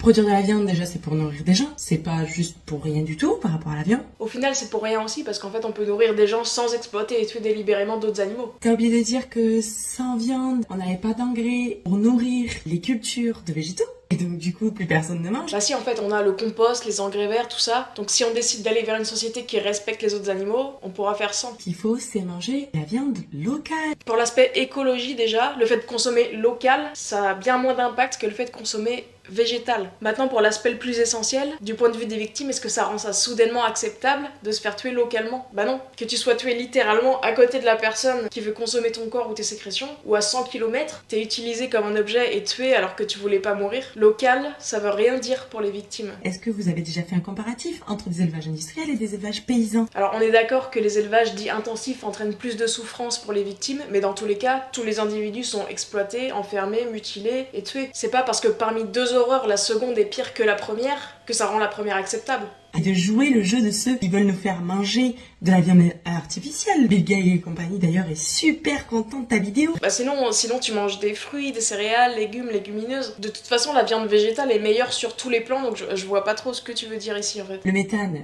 Produire de la viande, déjà, c'est pour nourrir des gens. C'est pas juste pour rien du tout par rapport à la viande. Au final, c'est pour rien aussi, parce qu'en fait, on peut nourrir des gens sans exploiter et tuer délibérément d'autres animaux. T'as oublié de dire que sans viande, on n'avait pas d'engrais pour nourrir les cultures de végétaux. Et donc du coup, plus personne ne mange. Bah si, en fait, on a le compost, les engrais verts, tout ça. Donc si on décide d'aller vers une société qui respecte les autres animaux, on pourra faire sans. Ce qu'il faut, c'est manger la viande locale. Pour l'aspect écologie déjà, le fait de consommer local, ça a bien moins d'impact que le fait de consommer végétal. Maintenant, pour l'aspect le plus essentiel, du point de vue des victimes, est-ce que ça rend ça soudainement acceptable de se faire tuer localement? Bah non. Que tu sois tué littéralement à côté de la personne qui veut consommer ton corps ou tes sécrétions, ou à 100 km, t'es utilisé comme un objet et tué alors que tu voulais pas mourir. Local, ça veut rien dire pour les victimes. Est-ce que vous avez déjà fait un comparatif entre des élevages industriels et des élevages paysans? Alors on est d'accord que les élevages dits intensifs entraînent plus de souffrance pour les victimes, mais dans tous les cas, tous les individus sont exploités, enfermés, mutilés et tués. C'est pas parce que parmi deux horreurs, la seconde est pire que la première, que ça rend la première acceptable. Et de jouer le jeu de ceux qui veulent nous faire manger de la viande artificielle. Bill Gates et compagnie d'ailleurs est super content de ta vidéo. Bah sinon tu manges des fruits, des céréales, légumes, légumineuses. De toute façon, la viande végétale est meilleure sur tous les plans, donc je vois pas trop ce que tu veux dire ici en fait. Le méthane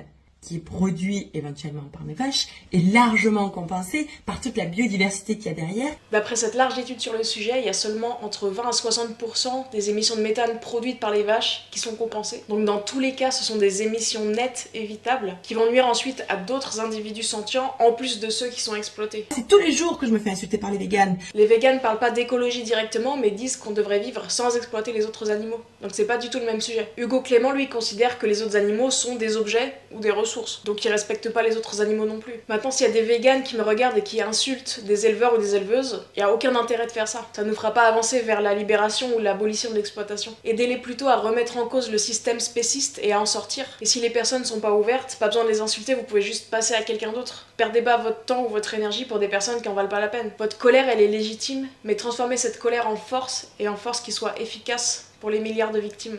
qui est produit éventuellement par mes vaches est largement compensé par toute la biodiversité qu'il y a derrière. D'après cette large étude sur le sujet, il y a seulement entre 20 à 60% des émissions de méthane produites par les vaches qui sont compensées. Donc dans tous les cas, ce sont des émissions nettes évitables qui vont nuire ensuite à d'autres individus sentients en plus de ceux qui sont exploités. C'est tous les jours que je me fais insulter par les véganes. Les véganes parlent pas d'écologie directement, mais disent qu'on devrait vivre sans exploiter les autres animaux. Donc c'est pas du tout le même sujet. Hugo Clément, lui, considère que les autres animaux sont des objets ou des ressources. Donc ils respectent pas les autres animaux non plus. Maintenant, s'il y a des véganes qui me regardent et qui insultent des éleveurs ou des éleveuses, il y a aucun intérêt de faire ça. Ça nous fera pas avancer vers la libération ou l'abolition de l'exploitation. Aidez-les plutôt à remettre en cause le système spéciste et à en sortir. Et si les personnes sont pas ouvertes, pas besoin de les insulter, vous pouvez juste passer à quelqu'un d'autre. Perdez pas votre temps ou votre énergie pour des personnes qui en valent pas la peine. Votre colère, elle est légitime, mais transformez cette colère en force et en force qui soit efficace pour les milliards de victimes.